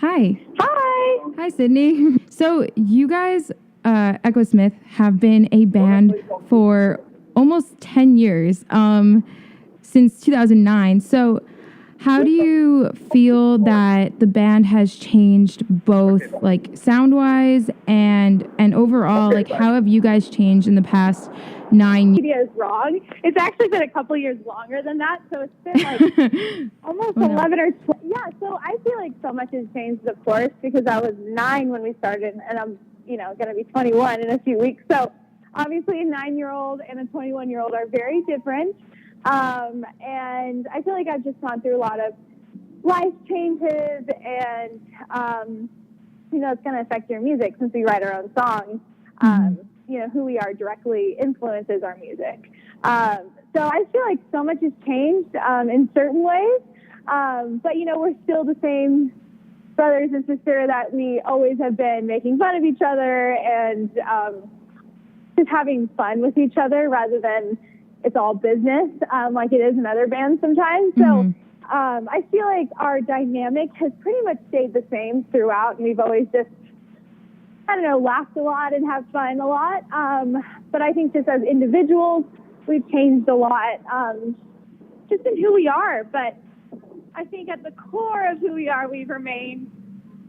Hi. Hi. Hi, Sydney. So you guys, Echosmith, have been a band for almost 10 years, since 2009. So how do you feel that the band has changed both like sound-wise and overall? Like, how have you guys changed in the past 9 years? Media is wrong. It's actually been a couple years longer than that, so it's been like almost 11 or 12. Yeah, so I feel like so much has changed, of course, because I was 9 when we started, and I'm, going to be 21 in a few weeks. So obviously a 9-year-old and a 21-year-old are very different. And I feel like I've just gone through a lot of life changes, and, it's going to affect your music since we write our own songs. Who we are directly influences our music. So I feel like so much has changed in certain ways, but, we're still the same brothers and sisters that we always have been, making fun of each other and just having fun with each other rather than it's all business like it is in other bands sometimes. So I feel like our dynamic has pretty much stayed the same throughout, and we've always just laughed a lot and have fun a lot. But I think just as individuals, we've changed a lot just in who we are. But I think at the core of who we are, we've remained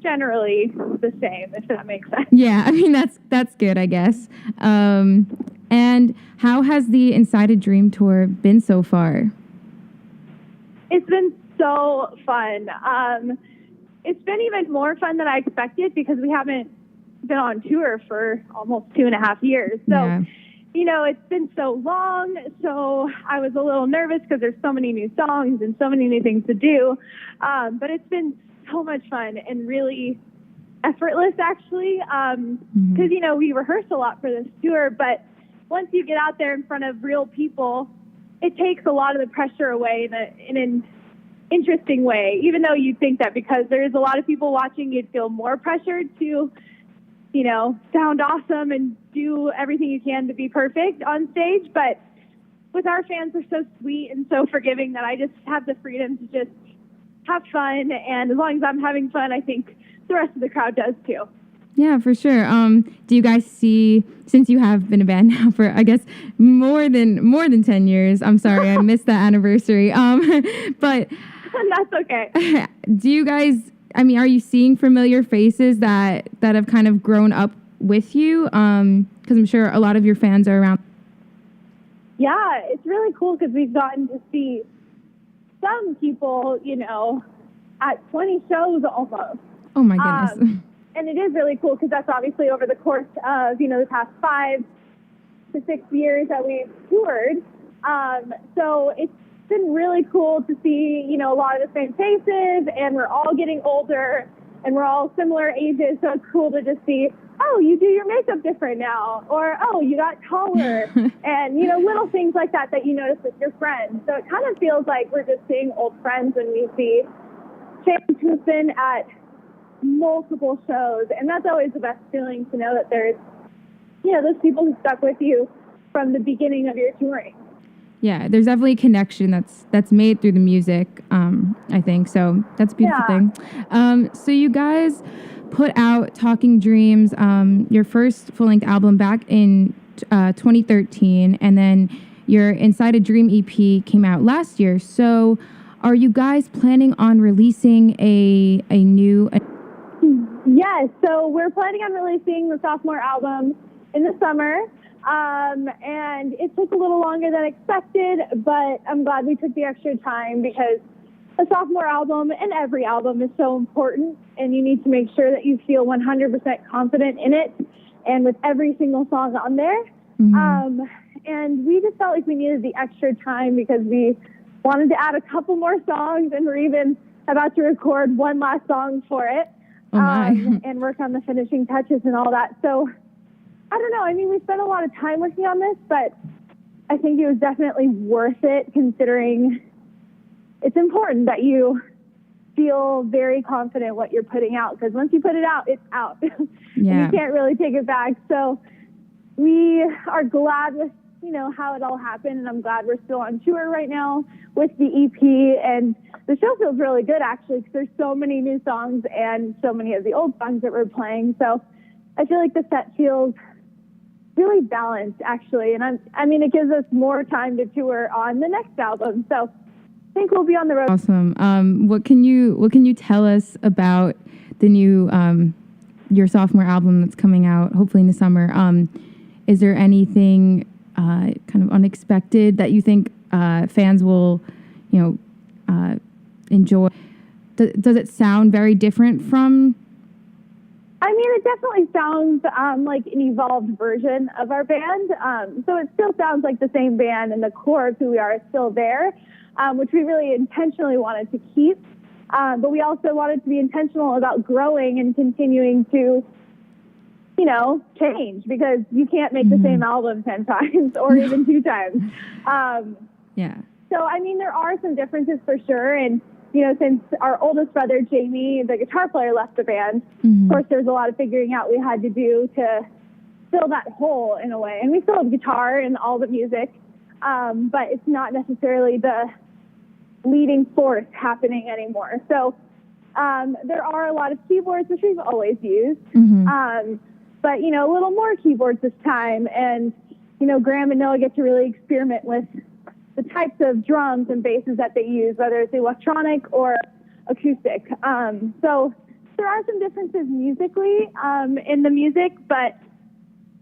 generally the same, if that makes sense. Yeah, I mean, that's good, I guess. And how has the Inside a Dream tour been so far? It's been so fun. It's been even more fun than I expected because we haven't been on tour for almost 2.5 years. So, it's been so long. So I was a little nervous because there's so many new songs and so many new things to do. But it's been so much fun and really effortless, actually. Because, we rehearse a lot for this tour, but once you get out there in front of real people, it takes a lot of the pressure away in an interesting way, even though you'd think that because there's a lot of people watching, you'd feel more pressured to sound awesome and do everything you can to be perfect on stage. But with our fans, they're so sweet and so forgiving that I just have the freedom to just have fun. And as long as I'm having fun, I think the rest of the crowd does too. Yeah, for sure. Do you guys see, since you have been a band now for, I guess, more than 10 years, I'm sorry, I missed that anniversary. But that's okay. Do you guys, I mean, are you seeing familiar faces that have kind of grown up with you? Because I'm sure a lot of your fans are around. Yeah, it's really cool because we've gotten to see some people, at 20 shows almost. Oh, my goodness. And it is really cool because that's obviously over the course of, the past 5 to 6 years that we've toured. So it's been really cool to see, a lot of the same faces, and we're all getting older and we're all similar ages. So it's cool to just see, oh, you do your makeup different now, or, oh, you got taller and, little things like that you notice with your friends. So it kind of feels like we're just seeing old friends when we see James who's been at multiple shows, and that's always the best feeling to know that there's those people who stuck with you from the beginning of your touring. Yeah, there's definitely a connection that's made through the music, I think. So that's a beautiful thing. So you guys put out Talking Dreams, your first full-length album, back in 2013, and then your Inside a Dream EP came out last year. So are you guys planning on releasing a new... Yes, so we're planning on releasing the Sophomore album in the summer, and it took a little longer than expected, but I'm glad we took the extra time because a Sophomore album and every album is so important, and you need to make sure that you feel 100% confident in it and with every single song on there. And we just felt like we needed the extra time because we wanted to add a couple more songs, and we're even about to record one last song for it. And work on the finishing touches and all that. So, I don't know. I mean, we spent a lot of time working on this, but I think it was definitely worth it considering it's important that you feel very confident what you're putting out, because once you put it out, it's out. And you can't really take it back. So we are glad with how it all happened, and I'm glad we're still on tour right now with the EP, and the show feels really good actually because there's so many new songs and so many of the old songs that we're playing. So I feel like the set feels really balanced actually, and it gives us more time to tour on the next album. So I think we'll be on the road. Awesome. What can you tell us about the new your sophomore album that's coming out hopefully in the summer? Is there anything kind of unexpected that you think fans will enjoy? Does it sound very different from? It definitely sounds like an evolved version of our band. So it still sounds like the same band, and the core of who we are is still there, which we really intentionally wanted to keep. But we also wanted to be intentional about growing and continuing to, change, because you can't make the same album 10 times or even 2 times. Yeah. So, there are some differences for sure. And, since our oldest brother, Jamie, the guitar player, left the band, of course, there's a lot of figuring out we had to do to fill that hole in a way. And we still have guitar and all the music, but it's not necessarily the leading force happening anymore. So there are a lot of keyboards, which we've always used, but, a little more keyboards this time. And, Graham and Noah get to really experiment with the types of drums and basses that they use, whether it's electronic or acoustic. So there are some differences musically in the music, but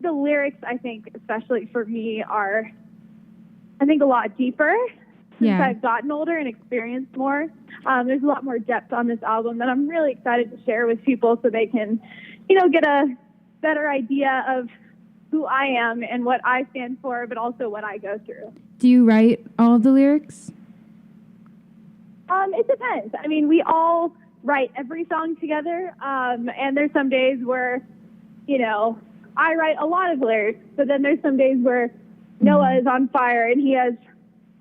the lyrics, I think, especially for me, are, a lot deeper. Since I've gotten older and experienced more, there's a lot more depth on this album that I'm really excited to share with people so they can, get a better idea of who I am and what I stand for, but also what I go through. Do you write all of the lyrics? It depends. We all write every song together, and there's some days where, I write a lot of lyrics, but then there's some days where Noah is on fire and he has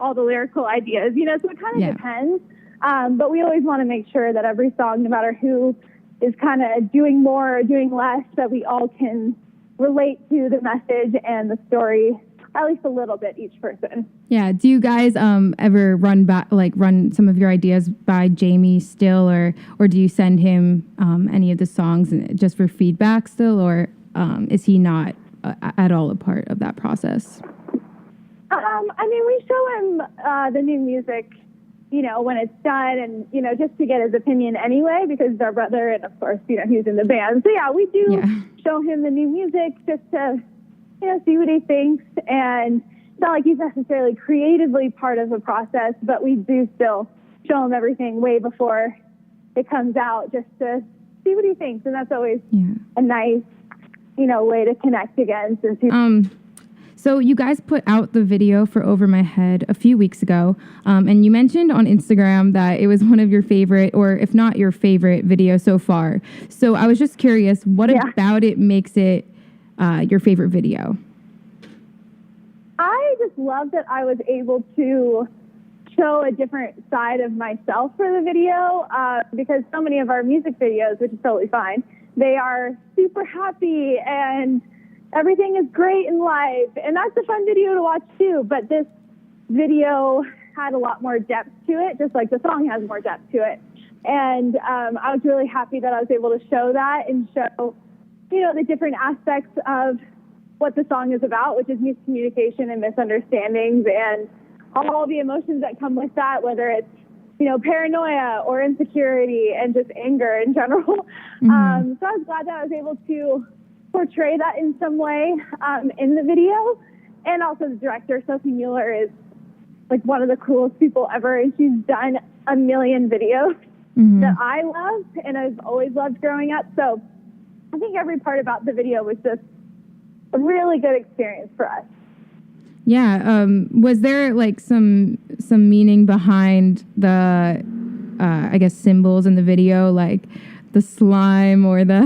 all the lyrical ideas, so it kind of depends. But we always want to make sure that every song, no matter who is kind of doing more or doing less, that we all can relate to the message and the story, at least a little bit, each person. Yeah. Do you guys ever run some of your ideas by Jamie still, or do you send him any of the songs just for feedback still, or is he not at all a part of that process? We show him the new music, when it's done, and, just to get his opinion anyway, because he's our brother, and of course, he's in the band. So yeah, we do show him the new music just to, see what he thinks. And it's not like he's necessarily creatively part of the process, but we do still show him everything way before it comes out, just to see what he thinks. And that's always a nice, way to connect again, since he's So you guys put out the video for Over My Head a few weeks ago, and you mentioned on Instagram that it was one of your favorite, or if not your favorite video so far. So I was just curious, what about it makes it your favorite video? I just love that I was able to show a different side of myself for the video, because so many of our music videos, which is totally fine, they are super happy and everything is great in life, and that's a fun video to watch too. But this video had a lot more depth to it, just like the song has more depth to it. And I was really happy that I was able to show that and show, the different aspects of what the song is about, which is miscommunication and misunderstandings and all the emotions that come with that, whether it's, paranoia or insecurity and just anger in general. So I was glad that I was able to portray that in some way in the video. And also the director, Sophie Mueller, is like one of the coolest people ever, and she's done a million videos that I love and I've always loved growing up. So I think every part about the video was just a really good experience for us. Yeah. Was there like some meaning behind the I guess symbols in the video, like the slime or the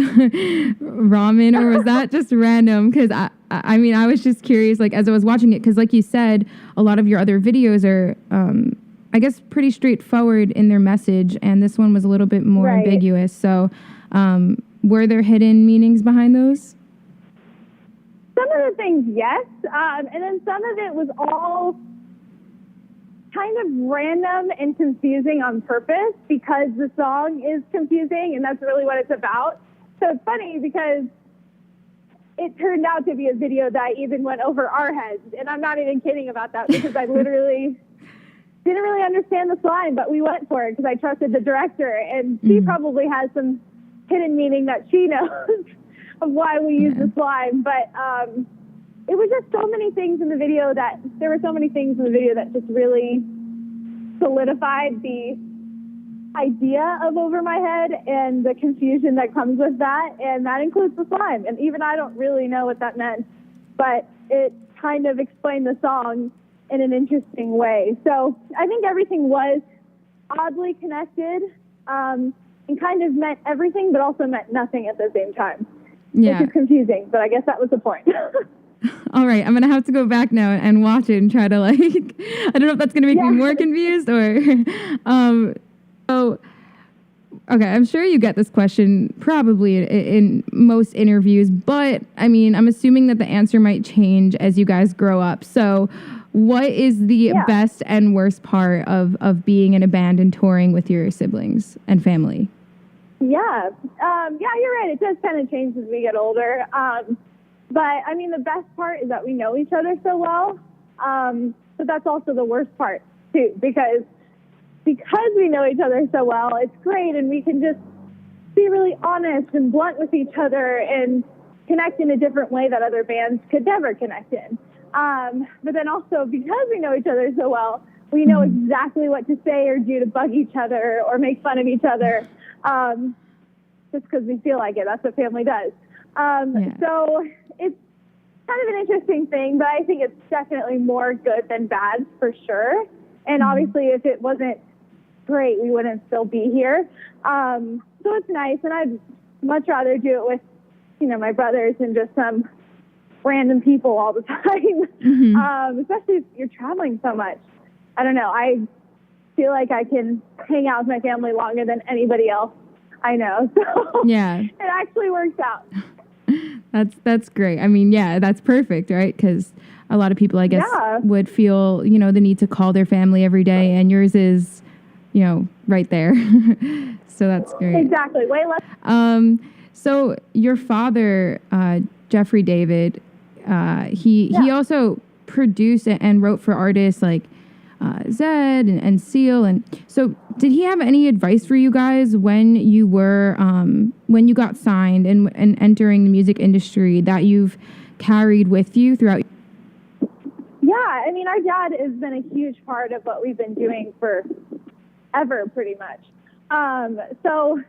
ramen, or was that just random? Because I mean, I was just curious, like, as I was watching it, because like you said, a lot of your other videos are, I guess, pretty straightforward in their message, and this one was a little bit more ambiguous. So, were there hidden meanings behind those? I mean, we show them the different aspects of what the song is about, which is miscommunication and misunderstandings and all the emotions that come with that, whether it's, paranoia or insecurity and just anger in general. So I was glad that I was able to portray that in some way in the video. And also the director, Sophie Mueller, is like one of the coolest people ever, and she's done a million videos that I love and I've always loved growing up. So I think every part about the video was just a really good experience for us. Yeah. Was there like some meaning behind Some of the things, yes. And then some of it was all kind of random and confusing on purpose because the song is confusing and that's really what it's about. So it's funny because it turned out to be a video that even went over our heads. And I'm not even kidding about that because I literally didn't really understand the slime, but we went for it because I trusted the director. And she probably has some hidden meaning that she knows of why we use the slime. But it was just so many things in the video that just really solidified the idea of over my head and the confusion that comes with that. And that includes the slime. And even I don't really know what that meant, but it kind of explained the song in an interesting way. So I think everything was oddly connected and kind of meant everything, but also meant nothing at the same time. Yeah. Which is confusing, but I guess that was the point. All right, I'm going to have to go back now and watch it and try to I don't know if that's going to make me more confused or, okay, I'm sure you get this question probably in most interviews, but I mean, I'm assuming that the answer might change as you guys grow up. So what is the best and worst part of being in a band and touring with your siblings and family? Yeah, you're right. It does kind of change as we get older. But I mean, the best part is that we know each other so well. But that's also the worst part too, because we know each other so well, it's great. And we can just be really honest and blunt with each other and connect in a different way that other bands could never connect in. But then also because we know each other so well, we know exactly what to say or do to bug each other or make fun of each other. Just because we feel like it. That's what family does. So it's kind of an interesting thing, but I think it's definitely more good than bad for sure. And obviously if it wasn't great, we wouldn't still be here. So it's nice. And I'd much rather do it with, my brothers and just some random people all the time. Especially if you're traveling so much. I don't know. I feel like I can hang out with my family longer than anybody else I know. So it actually works out. That's great. I mean, that's perfect, right? Because a lot of people, I guess, would feel, the need to call their family every day, and yours is, right there. So that's great. Exactly. Way less. So your father, Jeffrey David, he also produced and wrote for artists like Zed and Seal, and so did he have any advice for you guys when you were when you got signed and entering the music industry that you've carried with you throughout? Yeah, I mean, our dad has been a huge part of what we've been doing for ever, pretty much. So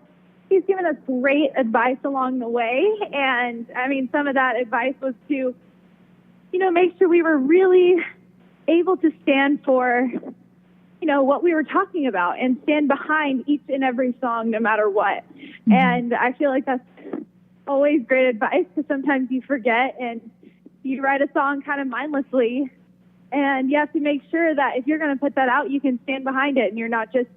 he's given us great advice along the way, and I mean, some of that advice was to, make sure we were really able to stand for, what we were talking about and stand behind each and every song, no matter what. And I feel like that's always great advice because sometimes you forget and you write a song kind of mindlessly, and you have to make sure that if you're going to put that out, you can stand behind it and you're not just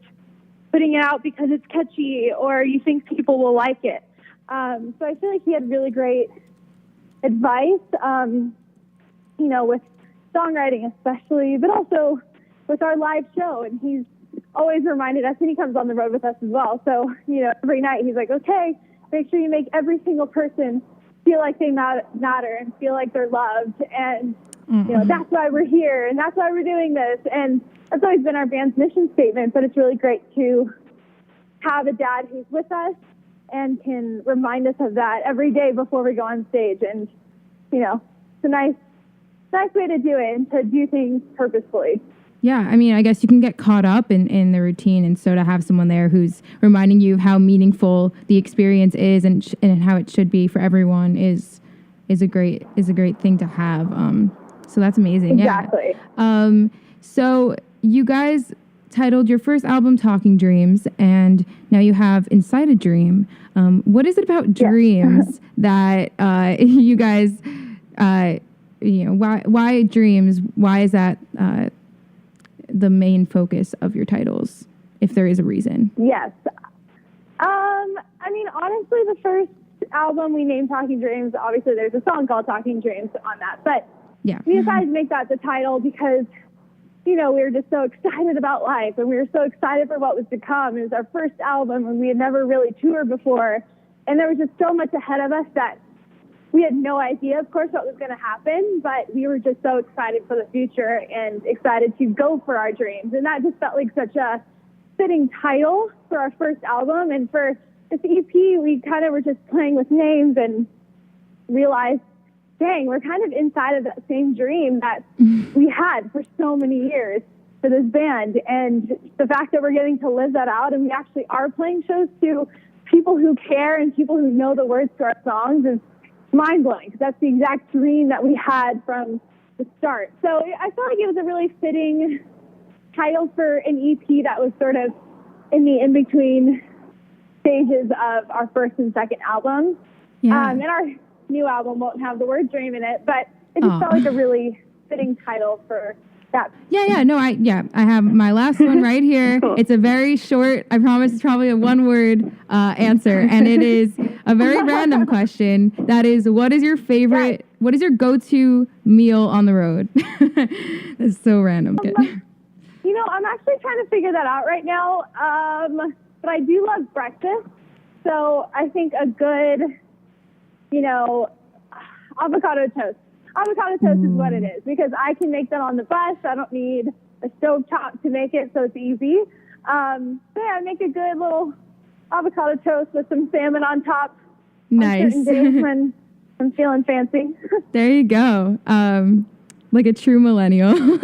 putting it out because it's catchy or you think people will like it. So I feel like he had really great advice, with songwriting especially, but also with our live show. And he's always reminded us, and he comes on the road with us as well. So, every night he's like, okay, make sure you make every single person feel like they matter and feel like they're loved. And, that's why we're here and that's why we're doing this. And that's always been our band's mission statement, but it's really great to have a dad who's with us and can remind us of that every day before we go on stage. And, it's a nice way to do it and to do things purposefully. Yeah, I mean, I guess you can get caught up in the routine, and so to have someone there who's reminding you of how meaningful the experience is and how it should be for everyone is a great thing to have. So that's amazing. Exactly. Yeah. So you guys titled your first album "Talking Dreams," and now you have "Inside a Dream." What is it about dreams that you guys? Why dreams? Why is that the main focus of your titles, if there is a reason? Yes. I mean, honestly, the first album we named Talking Dreams. Obviously, there's a song called Talking Dreams on that. But yeah, we decided to make that the title because, we were just so excited about life, and we were so excited for what was to come. It was our first album, and we had never really toured before. And there was just so much ahead of us that we had no idea, of course, what was going to happen. But we were just so excited for the future and excited to go for our dreams. And that just felt like such a fitting title for our first album. And for this EP, we kind of were just playing with names and realized, dang, we're kind of inside of that same dream that we had for so many years for this band. And the fact that we're getting to live that out, and we actually are playing shows to people who care and people who know the words to our songs, is mind-blowing, because that's the exact dream that we had from the start. So I felt like it was a really fitting title for an EP that was sort of in the in-between stages of our first and second albums. Yeah. And our new album won't have the word dream in it, but it just felt like a really fitting title for that. I have my last one right here. Cool. It's a very short, I promise it's probably a one-word answer, and it is a very random question. That is, what is your favorite, what is your go-to meal on the road? That's so random. I'm actually trying to figure that out right now, but I do love breakfast, so I think a good, avocado toast. Avocado toast is what it is, because I can make that on the bus. I don't need a stovetop to make it, so it's easy. I make a good little avocado toast with some salmon on top. Nice. On certain days when I'm feeling fancy. There you go. Like a true millennial.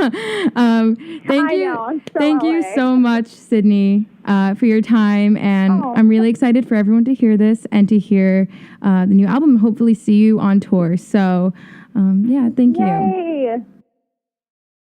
Thank you so much, Sydney, for your time. And I'm really excited for everyone to hear this and to hear the new album and hopefully see you on tour. So, thank you. Yay.